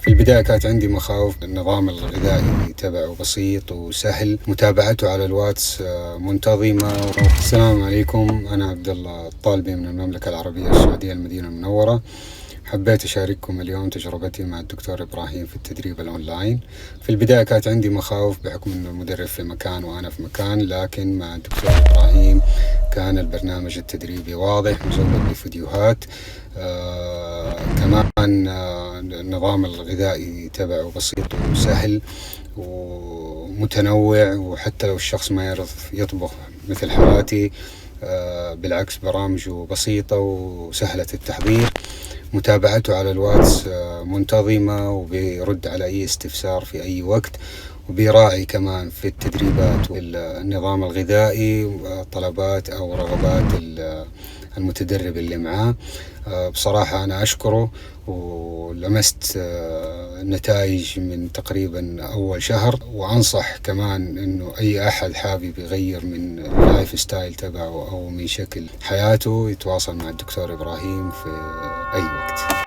في البداية كانت عندي مخاوف. النظام الغذائي تبعه بسيط وسهل، متابعته على الواتس منتظمة. السلام عليكم، أنا عبد الله الطالبي من المملكة العربية السعودية المدينة المنورة. حبيت أشارككم اليوم تجربتي مع الدكتور إبراهيم في التدريب الأونلاين. في البداية كانت عندي مخاوف بحكم أن المدرب في مكان وأنا في مكان، لكن مع الدكتور إبراهيم كان البرنامج التدريبي واضح مزود بفيديوهات. كمان النظام الغذائي تبعه بسيط وسهل ومتنوع، وحتى لو الشخص ما يعرف يطبخ مثل حالاتي بالعكس برامجه بسيطة وسهلة التحضير. متابعته على الواتس منتظمة، وبيرد على أي استفسار في أي وقت، وبيراعي كمان في التدريبات والنظام الغذائي طلبات أو رغبات المتدرب اللي معاه. بصراحة أنا أشكره، ولمست نتائج من تقريبا أول شهر. وأنصح كمان أنه أي أحد حابب يغير من اللايف ستايل تبعه أو من شكل حياته يتواصل مع الدكتور إبراهيم في أي وقت.